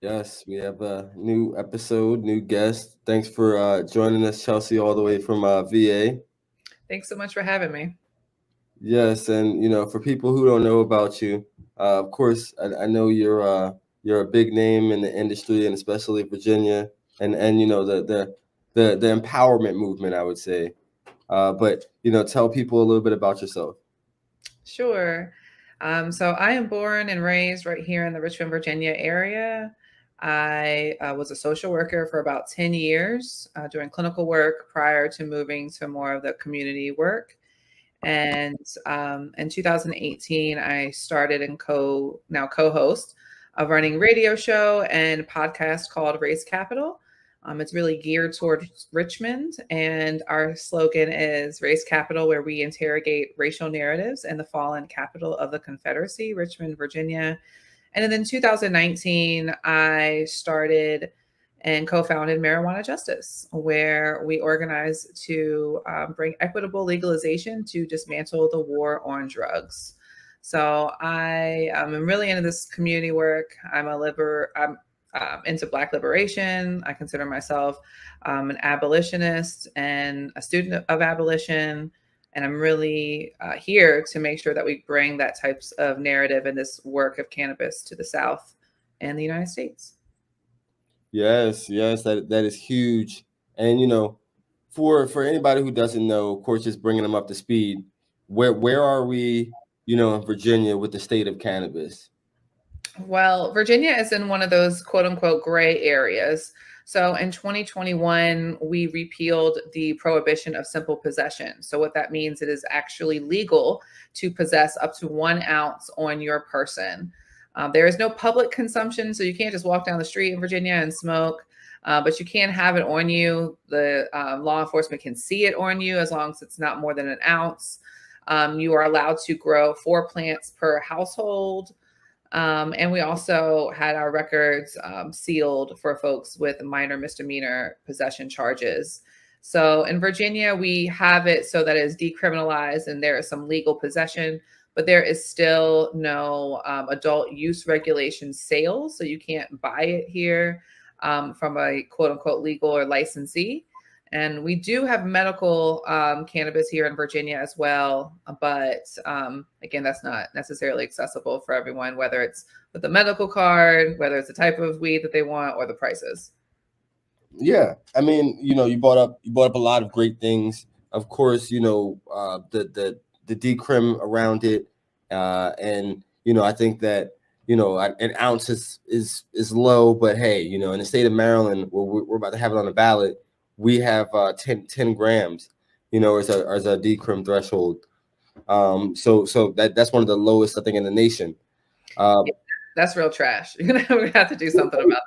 Yes, we have a new episode, new guest. Thanks for joining us, Chelsea, all the way from VA. Thanks so much for having me. Yes, and for people who don't know about you, of course, I know you're a big name in the industry, and especially Virginia, and the empowerment movement, I would say. But tell people a little bit about yourself. Sure. So I am born and raised right here in the Richmond, Virginia area. I was a social worker for about 10 years doing clinical work prior to moving to more of the community work. And in 2018, I started and now co-host a running radio show and podcast called Race Capital. It's really geared towards Richmond, and our slogan is Race Capital, where we interrogate racial narratives in the fallen capital of the Confederacy, Richmond, Virginia. And then in 2019, I started and co-founded Marijuana Justice, where we organize to bring equitable legalization to dismantle the war on drugs. So I am really into this community work. I'm into Black liberation. I consider myself an abolitionist and a student of abolition. And I'm really here to make sure that we bring that types of narrative and this work of cannabis to the South and the United States. Yes, yes, that is huge. And for anybody who doesn't know, of course, just bringing them up to speed, where are we, in Virginia with the state of cannabis? Well, Virginia is in one of those quote unquote gray areas. So in 2021, we repealed the prohibition of simple possession. So what that means, it is actually legal to possess up to 1 ounce on your person. There is no public consumption, so you can't just walk down the street in Virginia and smoke. But you can have it on you. The law enforcement can see it on you as long as it's not more than 1 ounce. You are allowed to grow 4 plants per household. And we also had our records sealed for folks with minor misdemeanor possession charges. So in Virginia, we have it so that it is decriminalized and there is some legal possession, but there is still no adult use regulation sales. So you can't buy it here from a quote unquote legal or licensee. And we do have medical cannabis here in Virginia as well. But again, that's not necessarily accessible for everyone, whether it's with a medical card, whether it's the type of weed that they want or the prices. Yeah, I mean, you brought up a lot of great things. Of course, the decrim around it, and I think that an ounce is low, but hey, in the state of Maryland, where we're about to have it on the ballot, we have 10 grams, as a decrim threshold. So that's one of the lowest I think in the nation. Yeah, that's real trash. We're gonna have to do something about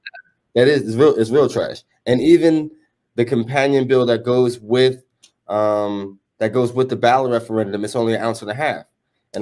That is, it's real trash. And even the companion bill that goes with the ballot referendum, it's only 1.5 ounces. And that.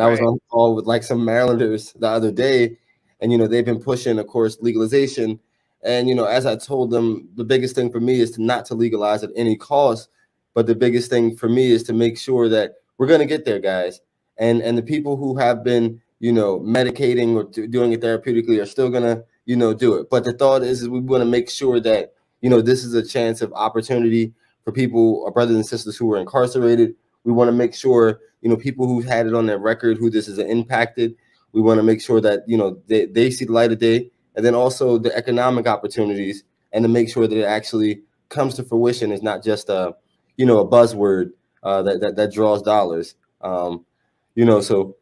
I was Right. on a call with like some Marylanders the other day, and they've been pushing, of course, legalization. And as I told them, the biggest thing for me is not to legalize at any cost, but the biggest thing for me is to make sure that we're gonna get there, guys. And the people who have been, medicating or doing it therapeutically are still gonna do it. But the thought is we want to make sure that, this is a chance of opportunity for people, our brothers and sisters who are incarcerated. We want to make sure, people who've had it on their record, who this is impacted. We want to make sure that, they see the light of day, and then also the economic opportunities, and to make sure that it actually comes to fruition. Is not just a buzzword that draws dollars. So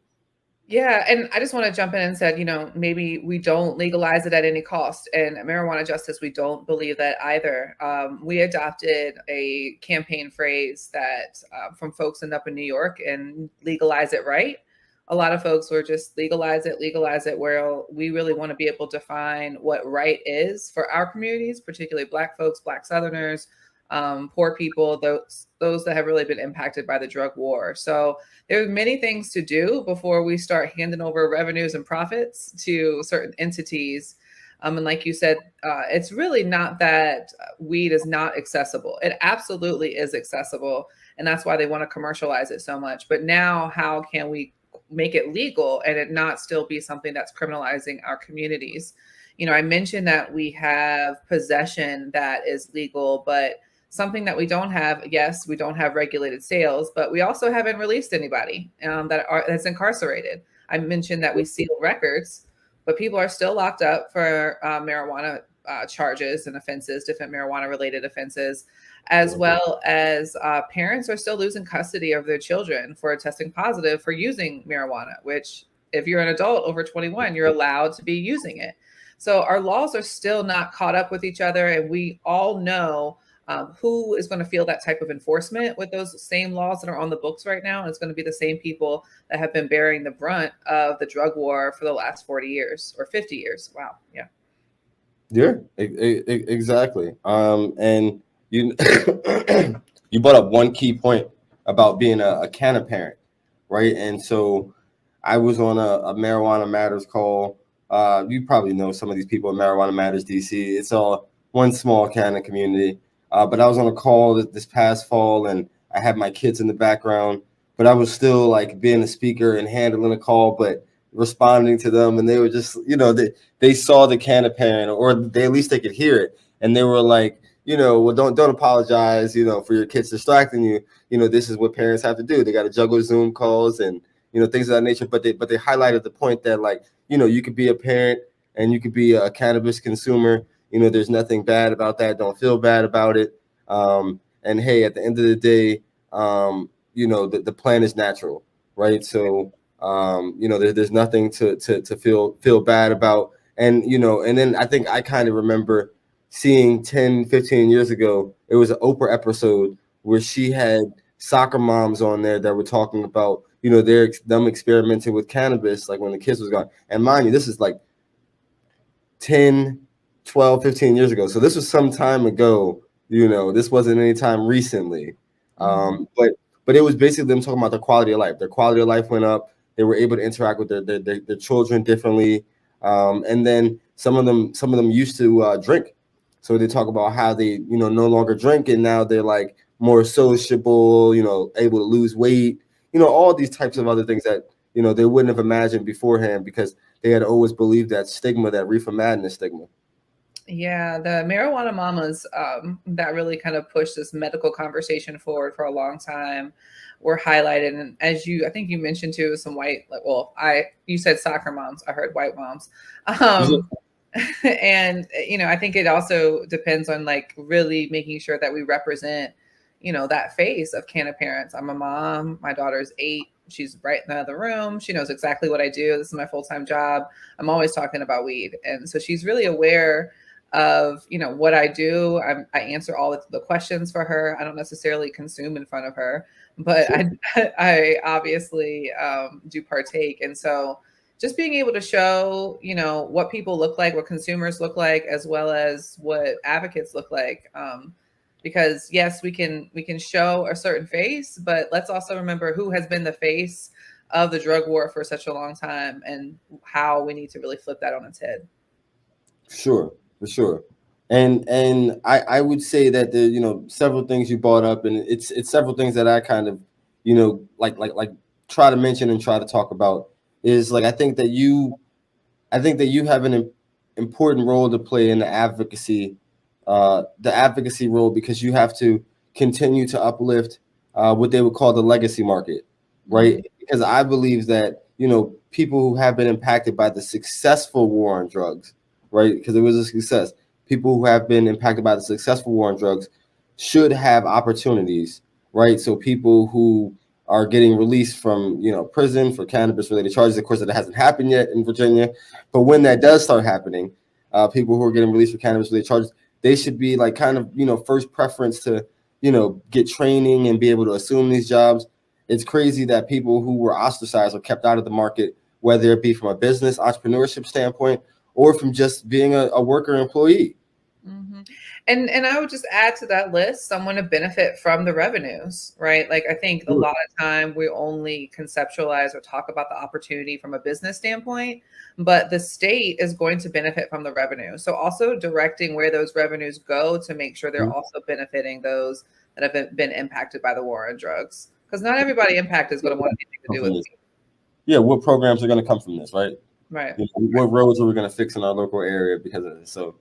Yeah, and I just want to jump in and said, maybe we don't legalize it at any cost. And marijuana justice, we don't believe that either. We adopted a campaign phrase that from folks up in New York and legalize it right. A lot of folks were just legalize it. Where we really want to be able to define what right is for our communities, particularly Black folks, Black Southerners, poor people, those that have really been impacted by the drug war. So there are many things to do before we start handing over revenues and profits to certain entities. And like you said, it's really not that weed is not accessible. It absolutely is accessible. And that's why they want to commercialize it so much. But now, how can we make it legal and it not still be something that's criminalizing our communities? I mentioned that we have possession that is legal, but something that we don't have, yes, we don't have regulated sales, but we also haven't released anybody that's incarcerated. I mentioned that we seal records, but people are still locked up for marijuana charges and offenses, different marijuana related offenses, as well as parents are still losing custody of their children for testing positive for using marijuana, which if you're an adult over 21, you're allowed to be using it. So our laws are still not caught up with each other. And we all know who is going to feel that type of enforcement with those same laws that are on the books right now. And it's going to be the same people that have been bearing the brunt of the drug war for the last 40 years or 50 years. Wow. Yeah. Yeah, exactly. And you you brought up one key point about being a canna parent, right? And so I was on a Marijuana Matters call. You probably know some of these people at Marijuana Matters DC. It's all one small canna community. But I was on a call this past fall, and I had my kids in the background, but I was still like being a speaker and handling a call, but responding to them, and they were just, they saw the can of parent, or they at least they could hear it, and they were like, well, don't apologize, for your kids distracting you. This is what parents have to do. They got to juggle Zoom calls and things of that nature. But they highlighted the point that, like, you could be a parent and you could be a cannabis consumer. There's nothing bad about that. Don't feel bad about it. And hey, at the end of the day, the plan is natural, right? So there's nothing to feel bad about. And and then I think I kind of remember seeing 10-15 years ago, it was an Oprah episode where she had soccer moms on there that were talking about them experimenting with cannabis, like when the kids was gone. And mind you, this is like 10, 12, 15 years ago, so this was some time ago. This wasn't any time recently. But it was basically them talking about their quality of life. Their quality of life went up. They were able to interact with their children differently. And then some of them used to drink. So they talk about how they, no longer drink, and now they're like more sociable, able to lose weight, all these types of other things that, they wouldn't have imagined beforehand, because they had always believed that stigma, that reefer madness stigma. Yeah, the marijuana mamas that really kind of pushed this medical conversation forward for a long time were highlighted. And I think you mentioned too, some white, you said soccer moms, I heard white moms. And, I think it also depends on like really making sure that we represent, that face of canna parents. I'm a mom, my daughter's 8. She's right in the other room. She knows exactly what I do. This is my full-time job. I'm always talking about weed. And so she's really aware of what I do. I answer all the questions for her. I don't necessarily consume in front of her, but sure. I obviously do partake. And so just being able to show what people look like, what consumers look like, as well as what advocates look like, because yes, we can show a certain face, but let's also remember who has been the face of the drug war for such a long time, and how we need to really flip that on its head. Sure, for sure. And I would say that there, several things you brought up, and it's several things that I kind of, like try to mention and try to talk about, is like I think that you have an important role to play in the advocacy role, because you have to continue to uplift what they would call the legacy market, right? Mm-hmm. Because I believe that people who have been impacted by the successful war on drugs, right? Because it was a success. People who have been impacted by the successful war on drugs should have opportunities, right? So people who are getting released from prison for cannabis related charges, of course, that hasn't happened yet in Virginia, but when that does start happening, people who are getting released for cannabis related charges, they should be like kind of first preference to get training and be able to assume these jobs. It's crazy that people who were ostracized or kept out of the market, whether it be from a business entrepreneurship standpoint or from just being a worker employee. Mm-hmm. And I would just add to that list someone to benefit from the revenues, right? Like I think a lot of time we only conceptualize or talk about the opportunity from a business standpoint, but the state is going to benefit from the revenue. So also directing where those revenues go to make sure they're also benefiting those that have been impacted by the war on drugs. Because not everybody impacted is going to want anything to do with it. Yeah, what programs are going to come from this, right? Right. What roads are we going to fix in our local area because of this? So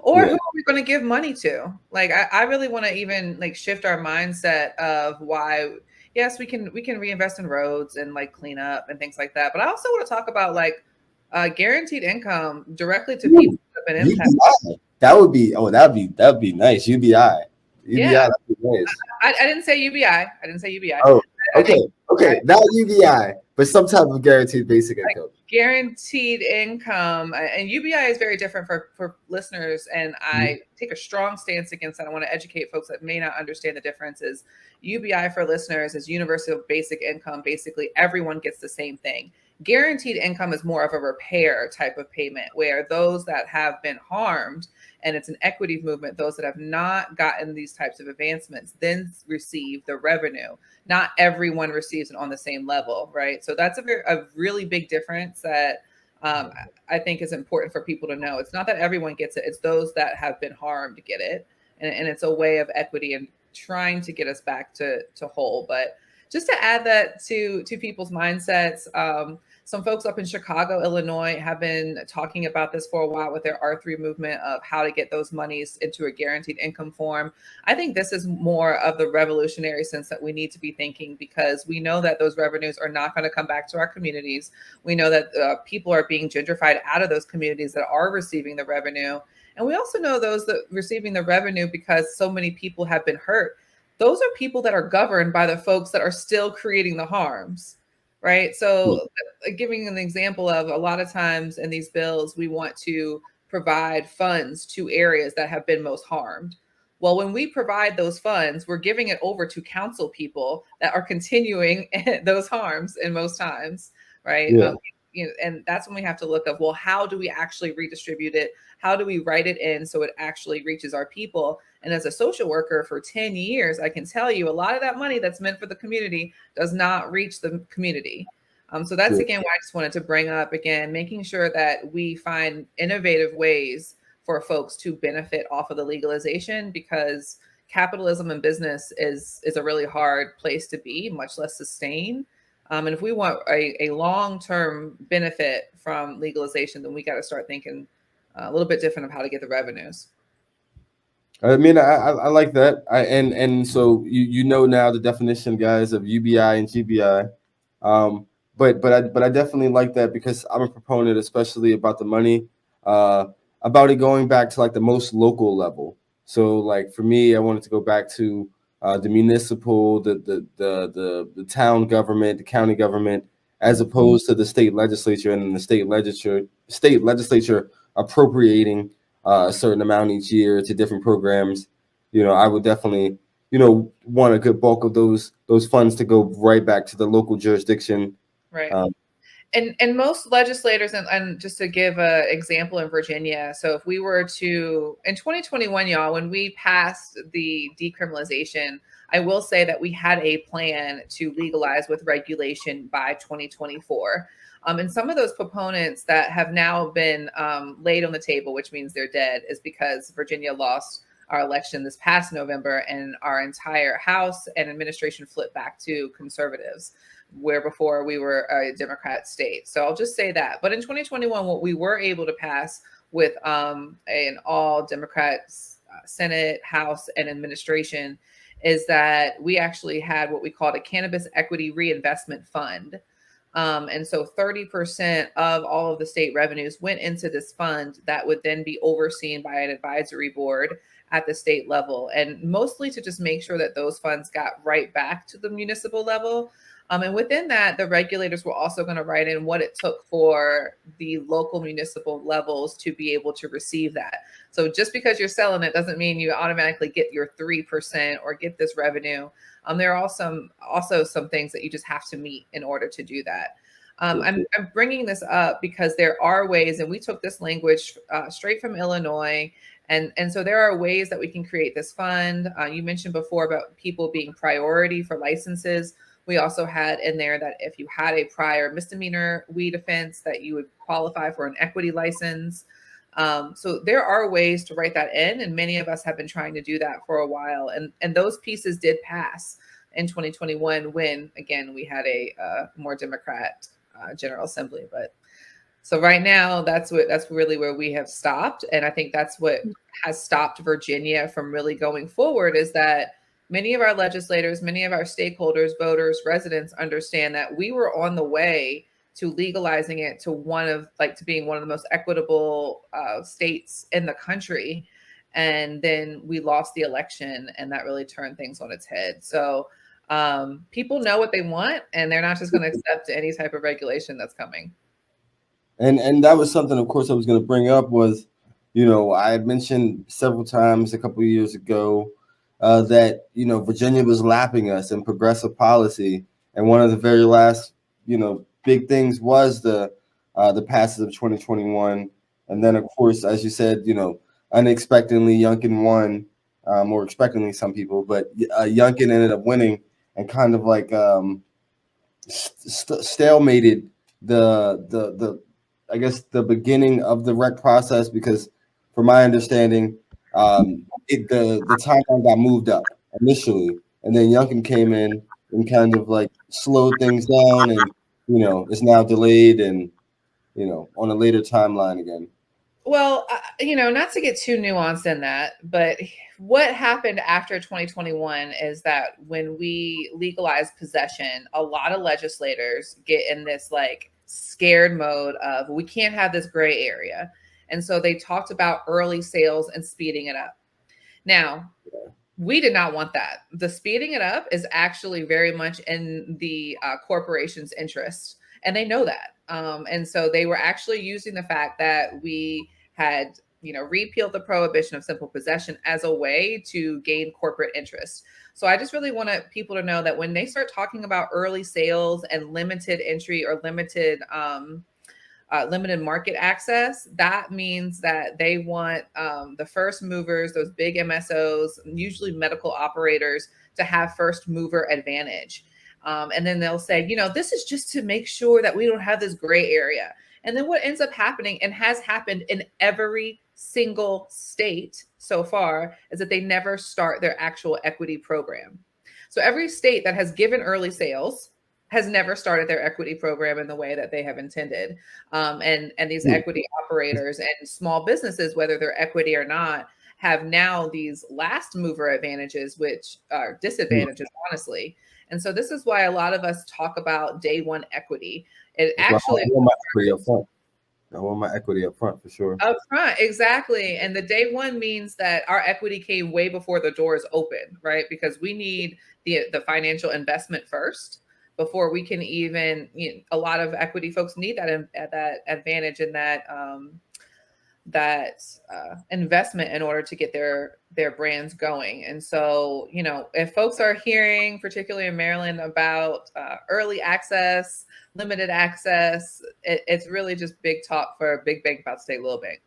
Or yeah. who are we going to give money to? Like, I really want to even like shift our mindset of why. Yes, we can reinvest in roads and like clean up and things like that. But I also want to talk about like guaranteed income directly to people Ooh, that have been impacted. UBI. That'd be nice. UBI. Yeah, That'd be nice. I didn't say UBI. I didn't say UBI. Oh, I think okay. Not UBI, but some type of guaranteed basic like income. guaranteed income and UBI is very different for listeners, and I take a strong stance against that. I want to educate folks that may not understand the differences. UBI for listeners is universal basic income. Basically everyone gets the same thing. Guaranteed income is more of a repair type of payment where those that have been harmed, and it's an equity movement, those that have not gotten these types of advancements then receive the revenue. Not everyone receives it on the same level, right? So that's a really big difference that I think is important for people to know. It's not that everyone gets it; it's those that have been harmed get it, and it's a way of equity and trying to get us back to whole. But just to add that to people's mindsets, some folks up in Chicago, Illinois, have been talking about this for a while with their R3 movement of how to get those monies into a guaranteed income form. I think this is more of the revolutionary sense that we need to be thinking, because we know that those revenues are not going to come back to our communities. We know that people are being gentrified out of those communities that are receiving the revenue. And we also know those that receiving the revenue, because so many people have been hurt, those are people that are governed by the folks that are still creating the harms, right? Yeah. So giving an example of, a lot of times in these bills, we want to provide funds to areas that have been most harmed. Well, when we provide those funds, we're giving it over to council people that are continuing those harms in most times, right? Yeah. And that's when we have to look of, well, how do we actually redistribute it? How do we write it in so it actually reaches our people? And as a social worker for 10 years, I can tell you a lot of that money that's meant for the community does not reach the community. So that's Yeah. again why I just wanted to bring up again, making sure that we find innovative ways for folks to benefit off of the legalization, because capitalism and business is a really hard place to be, much less sustain. And if we want a long-term benefit from legalization, then we got to start thinking a little bit different of how to get the revenues. I mean, I like that. And so you know now the definition, guys, of UBI and GBI. But I definitely like that because I'm a proponent, especially about the money, uh, about it going back to like the most local level. So like for me, I wanted to go back to the municipal, the town government, the county government, as opposed to the state legislature, and then the state legislature appropriating a certain amount each year to different programs. I would definitely, want a good bulk of those funds to go right back to the local jurisdiction. Right. Um, And most legislators, and just to give an example in Virginia, so if we were to, in 2021, y'all, when we passed the decriminalization, I will say that we had a plan to legalize with regulation by 2024. And some of those proponents that have now been laid on the table, which means they're dead, is because Virginia lost our election this past November, and our entire House and administration flipped back to conservatives, where before we were a Democrat state. So I'll just say that. But in 2021, what we were able to pass with an all Democrats Senate, House, and administration is that we actually had what we called a cannabis equity reinvestment fund. And so 30% of all of the state revenues went into this fund that would then be overseen by an advisory board at the state level, and mostly to just make sure that those funds got right back to the municipal level. And within that, the regulators were also going to write in what it took for the local municipal levels to be able to receive that. So just because you're selling it doesn't mean you automatically get your 3% or get this revenue. There are also some things that you just have to meet in order to do that. I'm bringing this up because there are ways, and we took this language straight from Illinois. And so there are ways that we can create this fund. You mentioned before about people being priority for licenses. We also had in there that if you had a prior misdemeanor weed offense, that you would qualify for an equity license. So there are ways to write that in, and many of us have been trying to do that for a while. And those pieces did pass in 2021 when, again, we had a more Democrat General Assembly. But So right now, that's really where we have stopped, and I think that's what has stopped Virginia from really going forward. Is that many of our legislators, many of our stakeholders, voters, residents understand that we were on the way to legalizing it to to being one of the most equitable states in the country, and then we lost the election, and that really turned things on its head. So people know what they want, and they're not just going to accept any type of regulation that's coming. And that was something, of course, I was going to bring up was, I had mentioned several times a couple of years ago that Virginia was lapping us in progressive policy, and one of the very last big things was the passage of 2021, and then of course, as you said, unexpectedly Youngkin won, or expectedly some people, but Youngkin ended up winning and kind of like stalemated the I guess the beginning of the rec process, because from my understanding, the timeline got moved up initially, and then Youngkin came in and kind of like slowed things down, and it's now delayed and on a later timeline again. Well, not to get too nuanced in that, but what happened after 2021 is that when we legalized possession, a lot of legislators get in this like scared mode of we can't have this gray area. And so they talked about early sales and speeding it up. Now, we did not want that. The speeding it up is actually very much in the corporation's interest, and they know that. And so they were actually using the fact that we had, repealed the prohibition of simple possession as a way to gain corporate interest. So I just really wanted people to know that when they start talking about early sales and limited entry or limited market access, that means that they want the first movers, those big MSOs, usually medical operators, to have first mover advantage. And then they'll say, this is just to make sure that we don't have this gray area. And then what ends up happening, and has happened in every single state so far, is that they never start their actual equity program. So every state that has given early sales has never started their equity program in the way that they have intended. And these equity operators and small businesses, whether they're equity or not, have now these last mover advantages, which are disadvantages, honestly. And so this is why a lot of us talk about day one equity. It That's why actually I want my equity up front. I want my equity up front for sure. up front, exactly. And the day one means that our equity came way before the doors open, right? Because we need the financial investment first before we can even. A lot of equity folks need that advantage and that investment in order to get their brands going. And so, if folks are hearing, particularly in Maryland, about early access, limited access, it's really just big talk for a big bank about to stay little bank.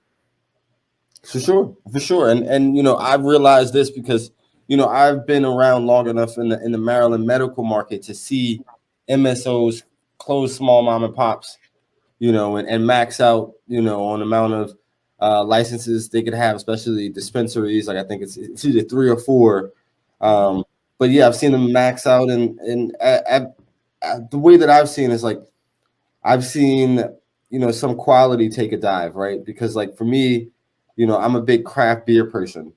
For sure, for sure. And I've realized this because I've been around long enough in the Maryland medical market to see MSOs close small mom and pops, and max out, on the amount of licenses they could have, especially dispensaries. Like I think it's either 3 or 4. But yeah, I've seen them max out, and the way that I've seen is like I've seen some quality take a dive, right? Because like for me, I'm a big craft beer person,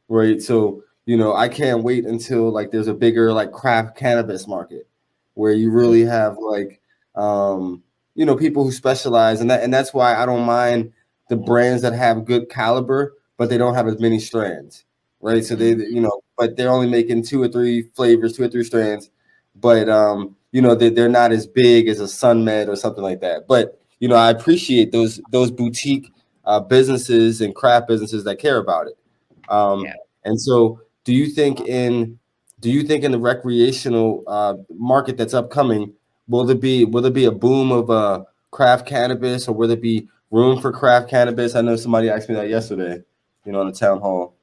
right? So I can't wait until like there's a bigger like craft cannabis market where you really have like people who specialize, and that's why I don't mind the brands that have good caliber, but they don't have as many strands, right? So they but they're only making 2 or 3 flavors, 2 or 3 strands, but they're not as big as a SunMed or something like that. But I appreciate those boutique businesses and craft businesses that care about it. Yeah. And so, do you think in the recreational market that's upcoming, will there be a boom of craft cannabis, or will there be room for craft cannabis? I know somebody asked me that yesterday, on the town hall.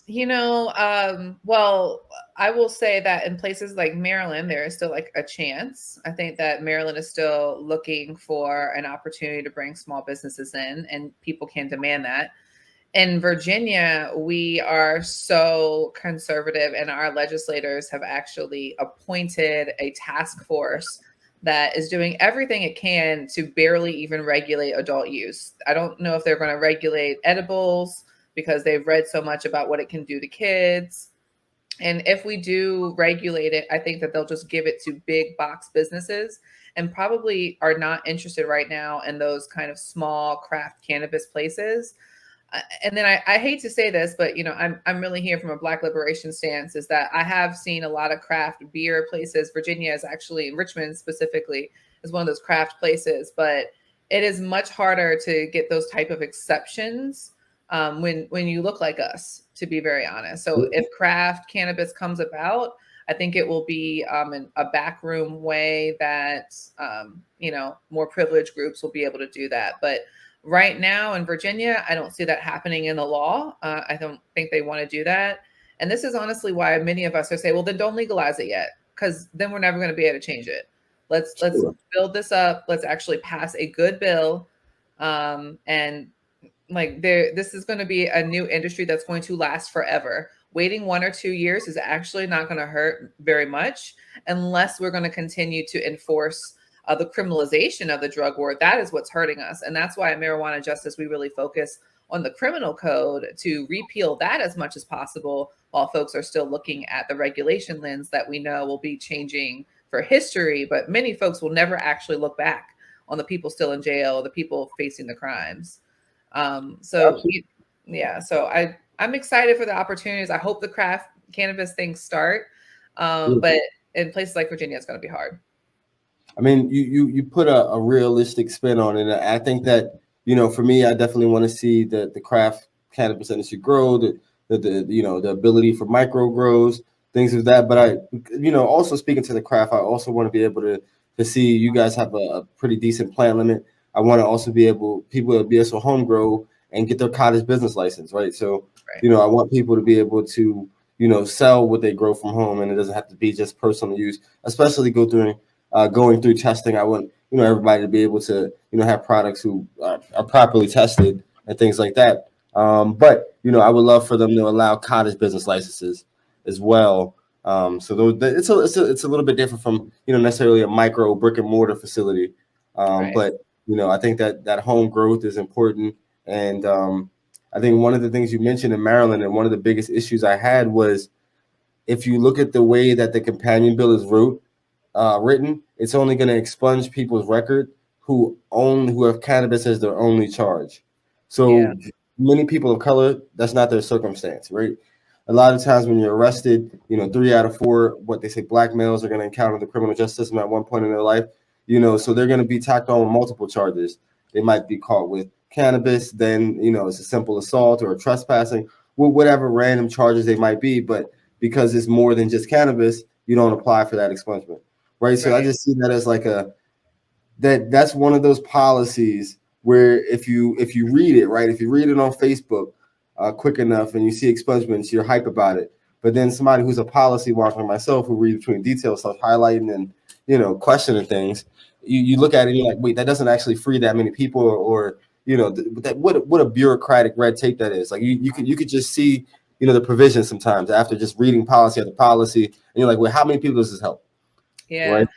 Well, I will say that in places like Maryland, there is still like a chance. I think that Maryland is still looking for an opportunity to bring small businesses in, and people can demand that. In Virginia, we are so conservative, and our legislators have actually appointed a task force that is doing everything it can to barely even regulate adult use. I don't know if they're going to regulate edibles because they've read so much about what it can do to kids. And if we do regulate it, I think that they'll just give it to big box businesses and probably are not interested right now in those kind of small craft cannabis places. And then I hate to say this, but I'm really here from a Black liberation stance. Is that I have seen a lot of craft beer places. Virginia is actually, Richmond specifically, is one of those craft places, but it is much harder to get those type of exceptions when you look like us. To be very honest, so if craft cannabis comes about, I think it will be in a backroom way that more privileged groups will be able to do that, but right now in Virginia, I don't see that happening in the law. I don't think they want to do that. And this is honestly why many of us are saying, well, then don't legalize it yet, because then we're never going to be able to change it. Let's build this up. Let's actually pass a good bill. And like this is going to be a new industry that's going to last forever. Waiting 1 or 2 years is actually not going to hurt very much unless we're going to continue to enforce the criminalization of the drug war. That is what's hurting us. And that's why at Marijuana Justice, we really focus on the criminal code to repeal that as much as possible, while folks are still looking at the regulation lens that we know will be changing for history. But many folks will never actually look back on the people still in jail, the people facing the crimes. So I'm excited for the opportunities. I hope the craft cannabis things start. But in places like Virginia, it's going to be hard. I mean, you put a realistic spin on it. I think that, for me, I definitely want to see the craft cannabis industry grow, the ability for micro grows, things of that. But also speaking to the craft, I also want to be able to see you guys have a pretty decent plant limit. I want to also be people to be able to home grow and get their cottage business license, right? So, Right. I want people to be able to, sell what they grow from home, and it doesn't have to be just personal use, especially going through testing. I want everybody to be able to have products who are properly tested and things like that. But I would love for them to allow cottage business licenses as well. So it's a little bit different from necessarily a micro brick and mortar facility. Right. But I think that home growth is important. And I think one of the things you mentioned in Maryland, and one of the biggest issues I had was, if you look at the way that the companion bill is written, it's only going to expunge people's record who have cannabis as their only charge. So many people of color, that's not their circumstance, right? A lot of times when you're arrested, 3 out of 4, what they say, black males are going to encounter the criminal justice system at one point in their life, so they're going to be tacked on with multiple charges. They might be caught with cannabis, then, it's a simple assault or a trespassing, whatever random charges they might be. But because it's more than just cannabis, you don't apply for that expungement. Right. So I just see that as like that's one of those policies where if you read it, right, if you read it on Facebook quick enough and you see expungements, you're hype about it. But then somebody who's a policy wonker like myself, who reads between details, starts highlighting and questioning things, you look at it and you're like, wait, that doesn't actually free that many people, or that what a bureaucratic red tape that is. Like you could just see the provisions sometimes after just reading policy after policy, and you're like, well, how many people does this help? Yeah. Right.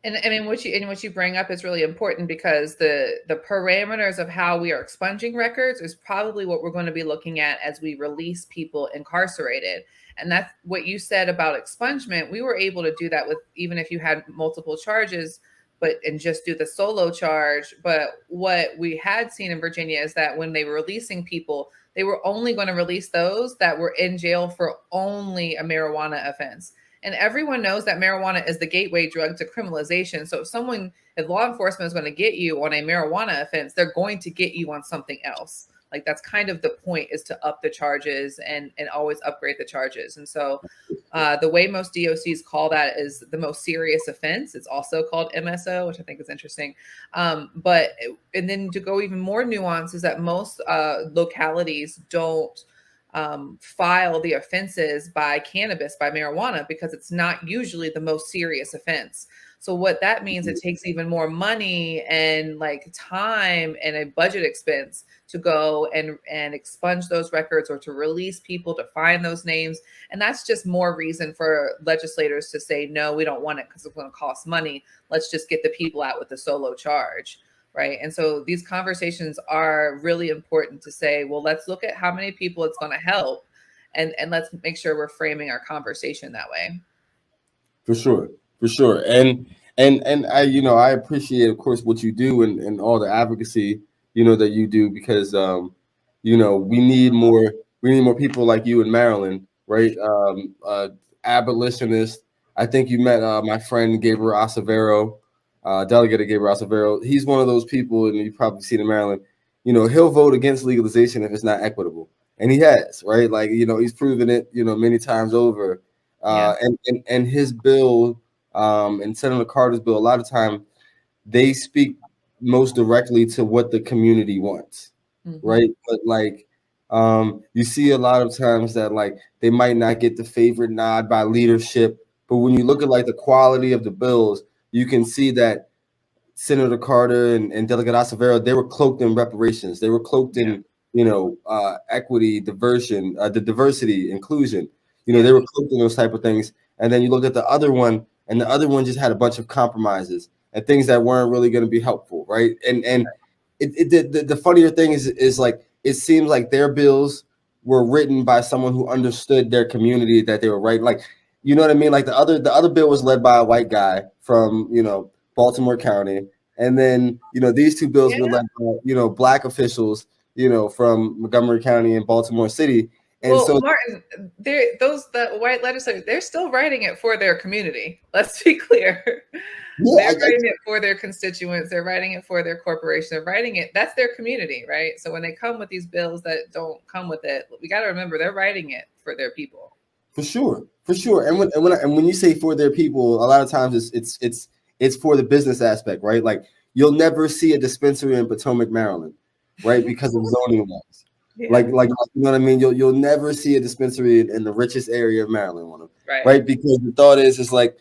And I mean, what you bring up is really important, because the parameters of how we are expunging records is probably what we're going to be looking at as we release people incarcerated. And that's what you said about expungement. We were able to do that with, even if you had multiple charges, and just do the solo charge. But what we had seen in Virginia is that when they were releasing people, they were only going to release those that were in jail for only a marijuana offense. And everyone knows that marijuana is the gateway drug to criminalization. So if law enforcement is going to get you on a marijuana offense, they're going to get you on something else. Like, that's kind of the point, is to up the charges and always upgrade the charges. And so the way most DOCs call that is the most serious offense. It's also called MSO, which I think is interesting. And then to go even more nuanced is that most localities don't file the offenses by cannabis, by marijuana, because it's not usually the most serious offense. So what that means, it takes even more money and like time and a budget expense to go and expunge those records or to release people, to find those names. And that's just more reason for legislators to say, no, we don't want it because it's going to cost money. Let's just get the people out with the solo charge. Right. And so these conversations are really important to say, well, let's look at how many people it's going to help, and let's make sure we're framing our conversation that way. For sure, for sure. And I, I appreciate, of course, what you do and all the advocacy, that you do, because we need more people like you in Maryland, right? Abolitionist. I think you met my friend Gabriel Acevero, Delegate Gabriel Acevero. He's one of those people, and you probably seen in Maryland. He'll vote against legalization if it's not equitable, and he has, right? Like, he's proven it, many times over. Yeah. And his bill, and Senator Carter's bill, a lot of time they speak most directly to what the community wants, right? But like, you see a lot of times that like they might not get the favorite nod by leadership, but when you look at like the quality of the bills, you can see that Senator Carter and Delegate Acevero, they were cloaked in reparations. They were cloaked Yeah. in, equity, diversion, the diversity, inclusion. Yeah. They were cloaked in those type of things. And then you look at the other one, and the other one just had a bunch of compromises and things that weren't really going to be helpful, right? And the funnier thing is like it seems like their bills were written by someone who understood their community that they were writing. Like, you know what I mean? Like the other bill was led by a white guy from Baltimore County, and then these two bills were Yeah. led by black officials from Montgomery County and Baltimore City, and Well, so Martin, the white legislators, they're still writing it for their community. Let's be clear. yeah, They're writing it for their constituents. They're writing it for their corporation. They're writing it. That's their community, right? So when they come with these bills that don't come with it, we got to remember they're writing it for their people. For sure, for sure. And when you say for their people, a lot of times it's for the business aspect, right? Like you'll never see a dispensary in Potomac, Maryland, right? Because of zoning laws. Yeah. Like you know what I mean? You'll never see a dispensary in the richest area of Maryland, Right. right? Because the thought is like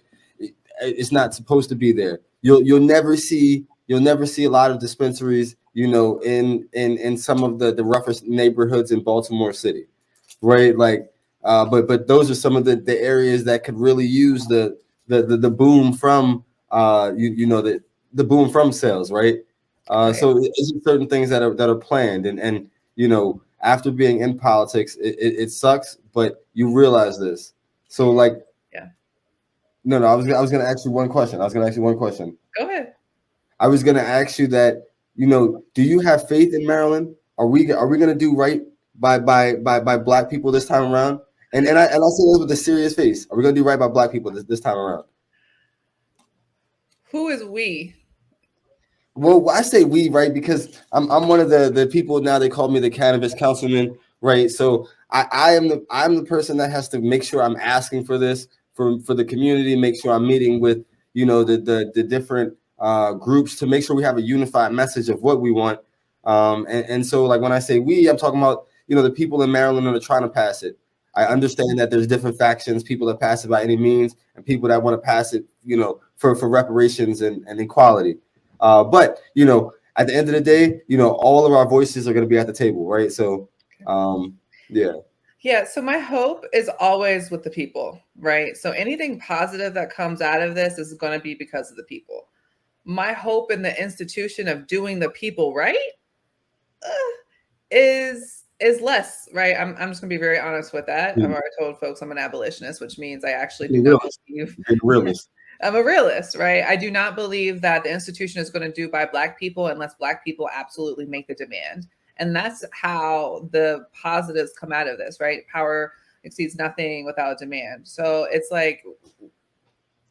it's not supposed to be there. You'll never see a lot of dispensaries, in some of the roughest neighborhoods in Baltimore City, right? Like, but those are some of the areas that could really use the boom from the boom from sales, right? Right. So it's certain things that are planned, and after being in politics, it sucks, but you realize this. So like, Yeah. no, I was gonna ask you one question. I was gonna ask you one question. Go ahead. I was gonna ask you that, do you have faith in Maryland? Are we gonna do right by black people this time around? And I say this with a serious face. Are we gonna do right by black people this time around? Who is we? Well, I say we, right, because I'm one of the people now. They call me the cannabis councilman, right? So I'm the person that has to make sure I'm asking for this for the community. Make sure I'm meeting with the different groups to make sure we have a unified message of what we want. And so like when I say we, I'm talking about the people in Maryland that are trying to pass it. I understand that there's different factions, people that pass it by any means, and people that want to pass it, for reparations and equality. But at the end of the day, all of our voices are going to be at the table, right? So, yeah. Yeah, so my hope is always with the people, right? So anything positive that comes out of this is going to be because of the people. My hope in the institution of doing the people right uh, is less, right? I'm just going to be very honest with that. I've Mm. already told folks I'm an abolitionist, which means I actually do Being not realist. believe. Being realist. I'm a realist, right? I do not believe that the institution is going to do by Black people unless Black people absolutely make the demand. And that's how the positives come out of this, right? Power exceeds nothing without demand. So it's like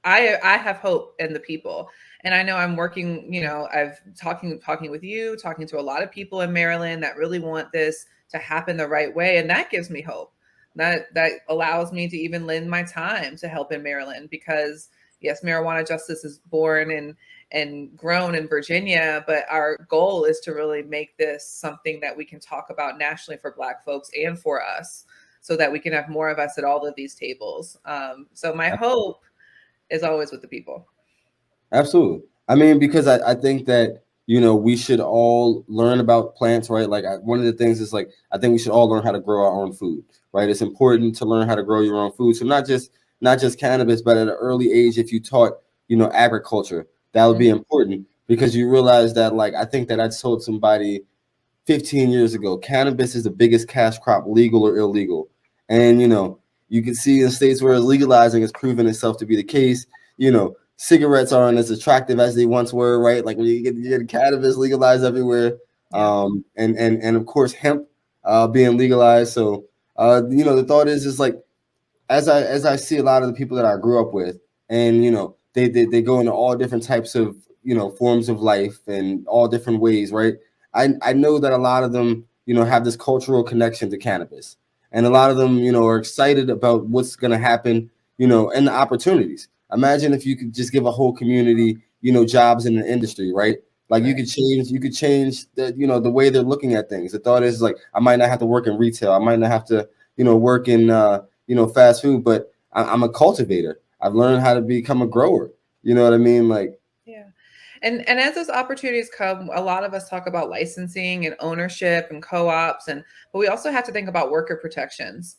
I have hope in the people. And I know I'm working, I've talking with you, talking to a lot of people in Maryland that really want this to happen the right way. And that gives me hope. That allows me to even lend my time to help in Maryland because yes, marijuana justice is born and grown in Virginia, but our goal is to really make this something that we can talk about nationally for Black folks and for us, so that we can have more of us at all of these tables. So my hope is always with the people. Absolutely. I mean, because I think that, we should all learn about plants, right? Like one of the things is like, I think we should all learn how to grow our own food, right? It's important to learn how to grow your own food. So not just cannabis, but at an early age, if you taught, agriculture, that would be Mhm. important because you realize that, like, I think that I told somebody 15 years ago, cannabis is the biggest cash crop, legal or illegal. And, you can see in states where legalizing has proven itself to be the case. Cigarettes aren't as attractive as they once were, right? Like when you get cannabis legalized everywhere. Yeah. And of course, hemp being legalized. So, the thought is like, as I see a lot of the people that I grew up with, and they go into all different types of forms of life and all different ways, right? I know that a lot of them have this cultural connection to cannabis, and a lot of them are excited about what's going to happen, and the opportunities. Imagine if you could just give a whole community jobs in the industry, right? Like you Right. could change the way they're looking at things. The thought is like, I might not have to work in retail, I might not have to work in fast food, but I'm a cultivator. I've learned how to become a grower. You know what I mean? Like, Yeah. And as those opportunities come, a lot of us talk about licensing and ownership and co-ops, but we also have to think about worker protections.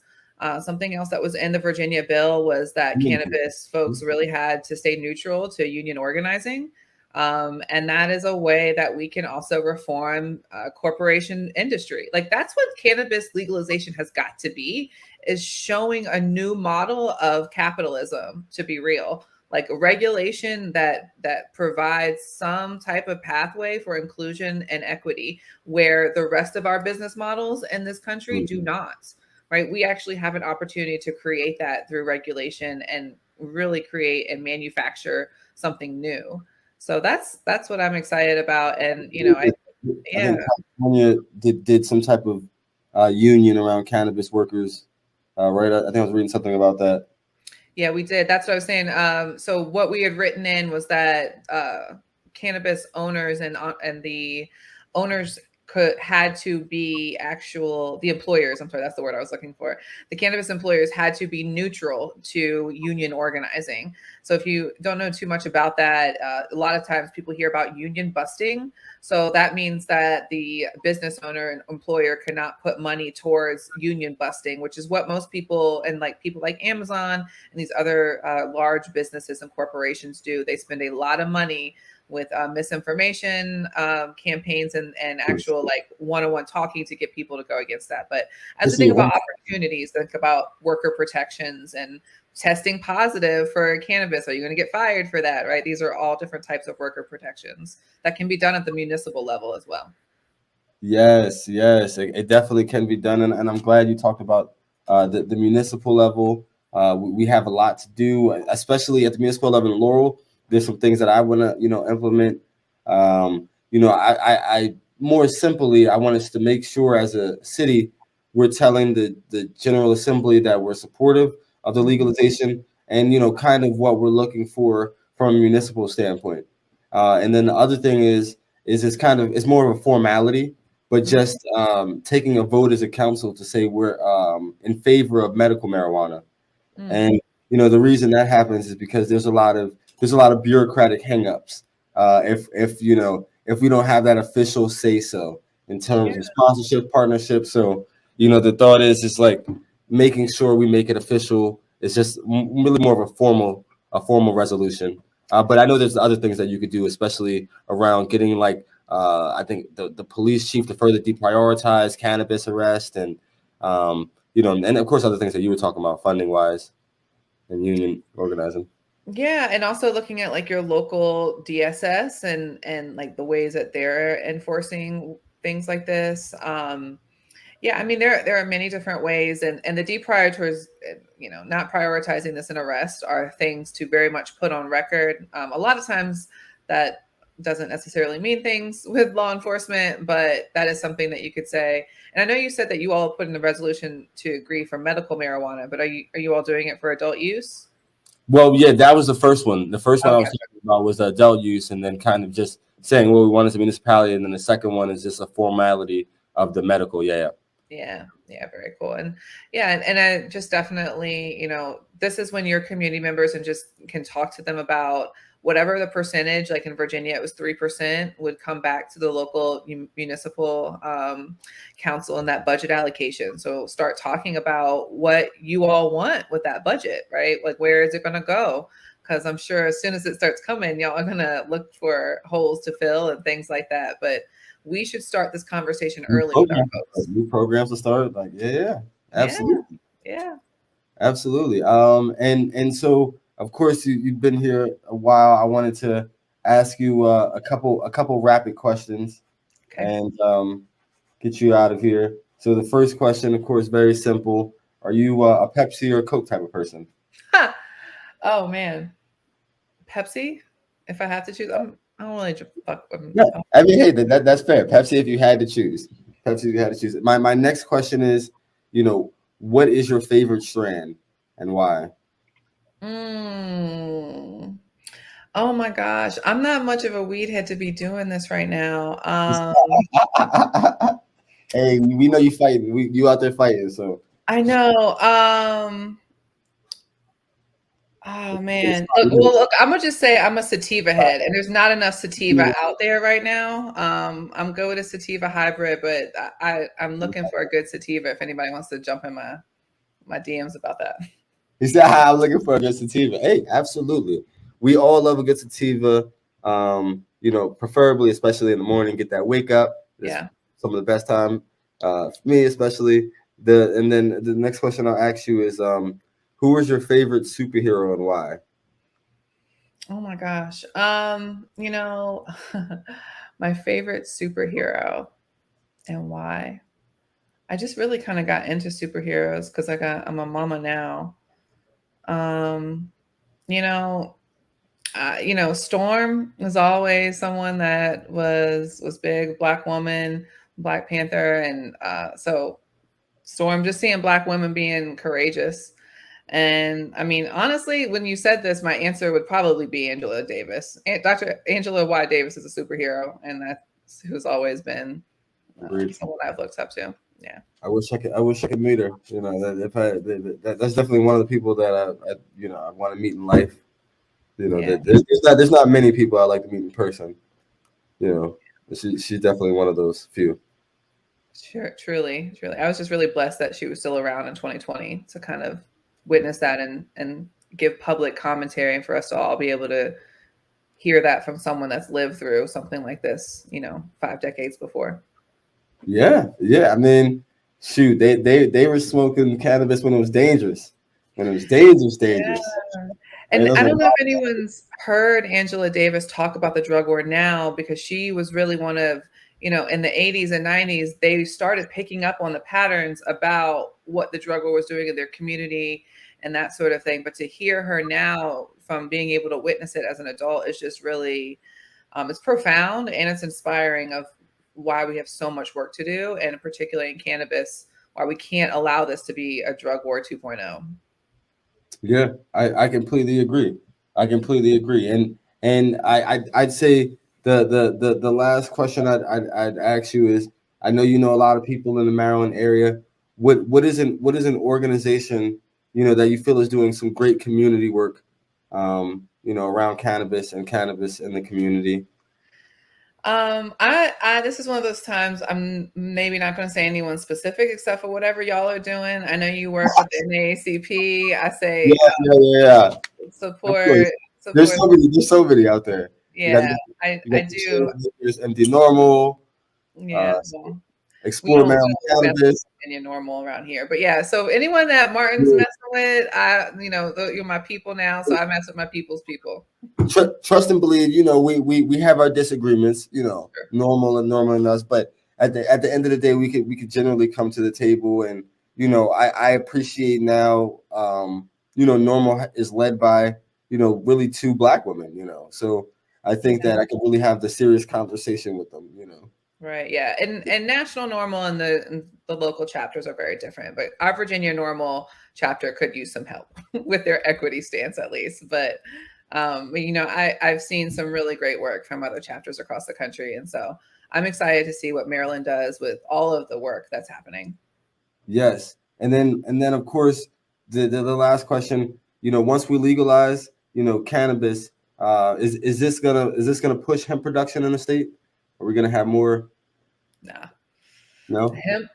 Something else that was in the Virginia bill was that cannabis folks really had to stay neutral to union organizing. And that is a way that we can also reform corporation industry. Like that's what cannabis legalization has got to be, is showing a new model of capitalism, to be real, like a regulation that provides some type of pathway for inclusion and equity, where the rest of our business models in this country do not. Right? We actually have an opportunity to create that through regulation and really create and manufacture something new. So that's what I'm excited about. And I yeah. think California did some type of union around cannabis workers, right? I think I was reading something about that. Yeah, we did. That's what I was saying. So what we had written in was that cannabis owners and the owners had to be actual, the employers. I'm sorry, that's the word I was looking for. The cannabis employers had to be neutral to union organizing. So if you don't know too much about that, a lot of times people hear about union busting. So that means that the business owner and employer cannot put money towards union busting, which is what most people, and like people like Amazon and these other large businesses and corporations do. They spend a lot of money with misinformation campaigns and actual like one-on-one talking to get people to go against that. But as we Listen, think about opportunities, think about worker protections and testing positive for cannabis. Are you going to get fired for that? Right? These are all different types of worker protections that can be done at the municipal level as well. yes, yes, it definitely can be done, and I'm glad you talked about the municipal level. We have a lot to do, especially at the municipal level in Laurel. There's some things that I want to implement. I more simply, I want us to make sure as a city we're telling the General Assembly that we're supportive of the Mhm. legalization, and kind of what we're looking for from a municipal standpoint. And then the other thing is it's more of a formality, but Mhm. just taking a vote as a council to say we're in favor of medical marijuana. Mm. And the reason that happens is because there's a lot of bureaucratic hangups. If we don't have that official say so in Yeah. terms of sponsorship partnership. So the thought is like making sure we make it official. It's just really more of a formal resolution. But I know there's other things that you could do, especially around getting like I think the police chief to further deprioritize cannabis arrest and of course other things that you were talking about funding wise and union organizing. Yeah, and also looking at like your local DSS and like the ways that they're enforcing things like this. Yeah, I mean there are many different ways, and the deprioritizers, not prioritizing this in arrest are things to very much put on record. A lot of times that doesn't necessarily mean things with law enforcement, but that is something that you could say. And I know you said that you all put in the resolution to agree for medical marijuana, but are you all doing it for adult use? Well, yeah, that was the first one. The first one I Okay. was talking about was adult use, and then kind of just saying what we want as a municipality, and then the second one is just a formality of the medical. Yeah, Yeah, very cool. And yeah, and I just definitely, this is when your community members and just can talk to them about whatever the percentage, like in Virginia, it was 3% would come back to the local municipal council and that budget allocation. So start talking about what you all want with that budget, right? Like, where is it going to go? Because I'm sure as soon as it starts coming, y'all are going to look for holes to fill and things like that. But we should start this conversation new early with our programs, folks. new programs to start. Like, yeah, Yeah, absolutely. yeah. Absolutely. And so of course you've been here a while. I wanted to ask you a couple rapid questions Okay. and get you out of here. So the first question, of course, very simple. Are you a Pepsi or Coke type of person? Ha! Oh man, Pepsi. If I have to choose, I don't really fuck. Yeah. I mean, hey, that's fair. Pepsi, if you had to choose. Pepsi, if you had to choose. My next question is, what is your favorite strand and why? Mm. Oh my gosh, I'm not much of a weed head to be doing this right now. Hey, we know you fighting. You out there fighting. So I know. Oh man. Look, I'm gonna just say I'm a sativa head, and there's not enough sativa out there right now. I'm good with a sativa hybrid, but I'm looking for a good sativa if anybody wants to jump in my DMs about that. he said, "I'm looking for a good sativa." Hey, absolutely. We all love a good sativa. Preferably, especially in the morning, get that wake up. It's Yeah. some of the best time for me, especially. And then the next question I'll ask you is, who is your favorite superhero and why? Oh my gosh. My favorite superhero and why. I just really kind of got into superheroes because I'm a mama now. Um, you know, Storm was always someone that was big, Black woman, Black Panther, and so Storm, just seeing Black women being courageous. And I mean, honestly, when you said this, my answer would probably be Angela Davis. Dr. Angela Y. Davis is a superhero, and that's who's always been Agreed. someone I've looked up to. Yeah. I wish I could meet her. That's definitely one of the people that I want to meet in life. Yeah. There's not many people I like to meet in person. She's definitely one of those few. Sure, truly, truly. I was just really blessed that she was still around in 2020 to kind of witness that and give public commentary and for us to all be able to hear that from someone that's lived through something like this, 5 decades before. Yeah, yeah. I mean, shoot, they were smoking cannabis when it was dangerous. When it was dangerous, Yeah. dangerous. And And those I were don't know if anyone's heard Angela Davis talk about the drug war now because she was really one of, in the 80s and 90s, they started picking up on the patterns about what the drug war was doing in their community and that sort of thing. But to hear her now from being able to witness it as an adult is just really, it's profound and it's inspiring of why we have so much work to do. And particularly in cannabis, why we can't allow this to be a drug war 2.0. Yeah, I completely agree. I completely agree. And I'd say the last question I'd ask you is, I know you know a lot of people in the Maryland area. What is an organization that you feel is doing some great community work, around cannabis and cannabis in the community? I this is one of those times I'm maybe not going to say anyone specific except for whatever y'all are doing. I know you work with the NAACP. I Yeah, say yeah, yeah, yeah. Of support, course. There's support. so many. There's so many out there. You got Yeah, you I got the do. change makers, MD Normal, Yeah, uh, well, we Explore don't Maryland mess with Cannabis. Virginia normal around here, but yeah. So anyone that Martin's messing with, you're my people now, so I mess with my people's people. Trust and believe. We have our disagreements. Sure. Normal and us, but at the end of the day, we could generally come to the table, and I appreciate now. Normal is led by really two Black women. So I think that I can really have the serious conversation with them. Right. Yeah. And national normal and the local chapters are very different, but our Virginia normal chapter could use some help with their equity stance at least. But I've seen some really great work from other chapters across the country. And so I'm excited to see what Maryland does with all of the work that's happening. Yes. And then of course the last question, once we legalize, cannabis, is this gonna push hemp production in the state? Are we gonna have more? Nah. No? Hemp,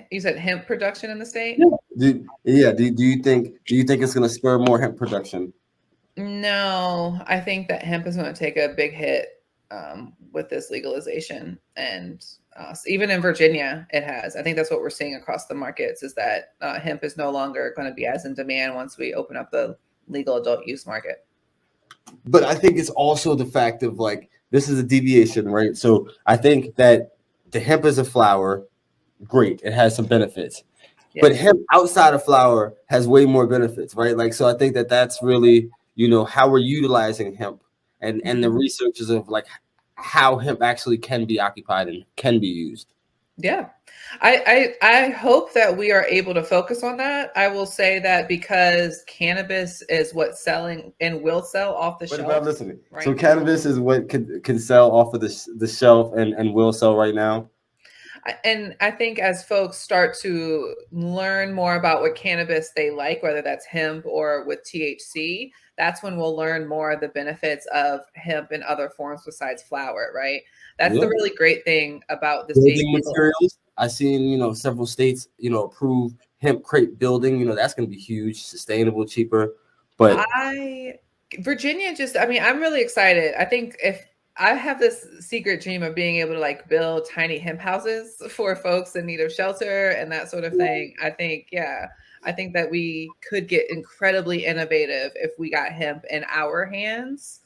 you said hemp production in the state? Do you think it's gonna spur more hemp production? No, I think that hemp is going to take a big hit with this legalization, and even in Virginia, it has. I think that's what we're seeing across the markets is that hemp is no longer going to be as in demand once we open up the legal adult use market. But I think it's also the fact of like this is a deviation, right? So I think that the hemp is a flower, great, it has some benefits. Yes. But hemp outside of flower has way more benefits, right? Like, so I think that that's really, how we're utilizing hemp and the researches of like how hemp actually can be occupied and can be used. Yeah. I hope that we are able to focus on that. I will say that because cannabis is what's selling and will sell off the shelf. But I'm listening. Right? So cannabis is what can sell off of the shelf and will sell right now. And I think as folks start to learn more about what cannabis they like, whether that's hemp or with THC, that's when we'll learn more of the benefits of hemp in other forms besides flower, right? That's the really great thing about this building materials. I've seen, several states, approve hemp crate building. That's going to be huge, sustainable, cheaper. But Virginia I'm really excited. I think if I have this secret dream of being able to like build tiny hemp houses for folks in need of shelter and that sort of thing. I think that we could get incredibly innovative if we got hemp in our hands.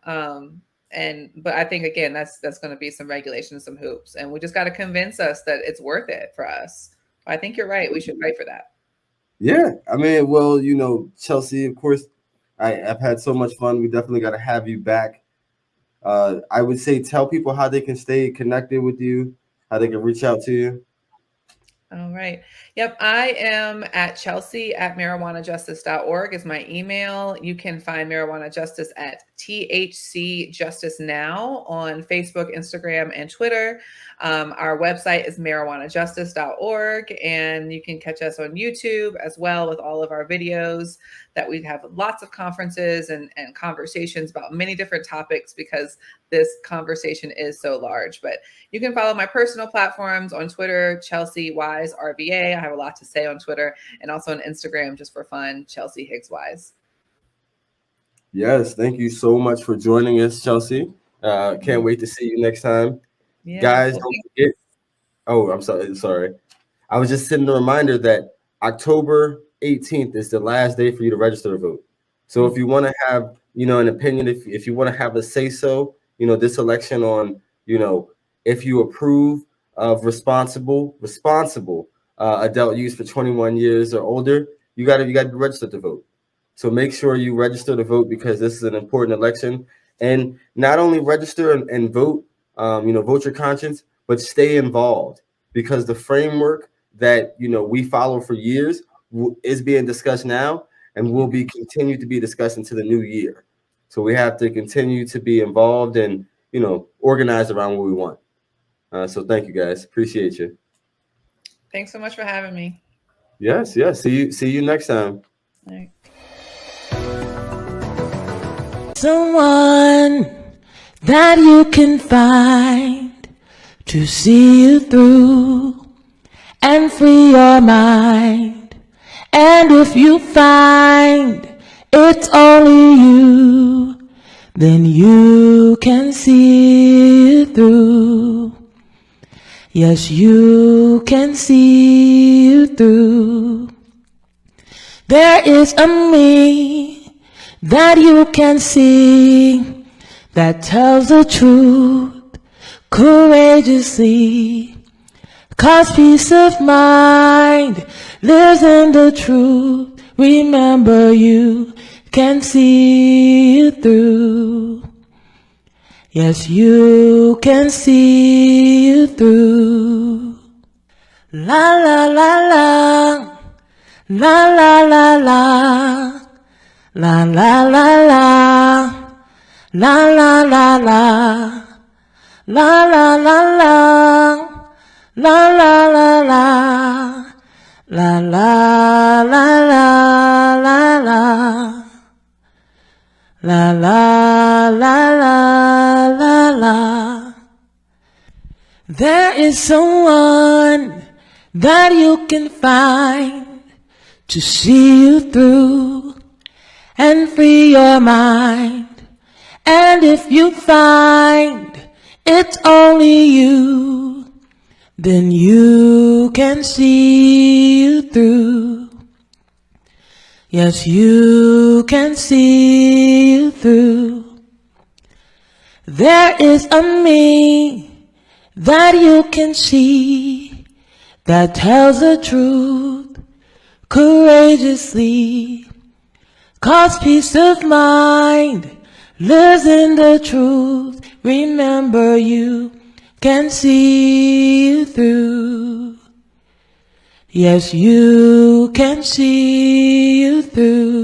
But I think again, that's going to be some regulation, some hoops, and we just got to convince us that it's worth it for us. I think you're right. We should fight for that. Yeah. I mean, well, Chelsea, of course, I've had so much fun. We definitely got to have you back. I would say tell people how they can stay connected with you, how they can reach out to you. All right. Yep. I am at Chelsea@marijuanajustice.org is my email. You can find Marijuana Justice at THC Justice Now on Facebook, Instagram, and Twitter. Our website is marijuanajustice.org, and you can catch us on YouTube as well with all of our videos that we have lots of conferences and conversations about many different topics because this conversation is so large. But you can follow my personal platforms on Twitter, Chelsea Wise RVA. I have a lot to say on Twitter, and also on Instagram just for fun, Chelsea Higgs Wise. Yes, thank you so much for joining us, Chelsea. Can't wait to see you next time. Yeah. Guys, don't forget. Oh, I'm sorry. I was just sending a reminder that October 18th is the last day for you to register to vote. So if you want to have, an opinion, if you want to have a say so, this election on, if you approve of responsible adult use for 21 years or older, you got to be registered to vote. So make sure you register to vote because this is an important election. And not only register and vote, vote your conscience, but stay involved because the framework that, we follow for years is being discussed now and will be continued to be discussed into the new year. So we have to continue to be involved and, organized around what we want. So thank you guys. Appreciate you. Thanks so much for having me. Yes. See you next time. All right. Someone that you can find to see you through and free your mind. And if you find it's only you, then you can see it through. Yes, you can see it through. There is a me that you can see that tells the truth courageously. 'Cause peace of mind lives in the truth. Remember, you can see it through. Yes, you can see you through. La la la la. La la la la. La la la la. La la la la. La la la la. La la la la. La la la la la la. La la la la la la. There is someone that you can find to see you through and free your mind. And if you find it's only you, then you can see you through. Yes, you can see you through. There is a me that you can see that tells the truth courageously. 'Cause peace of mind lives in the truth. Remember, you can see you through. Yes, you can see you through.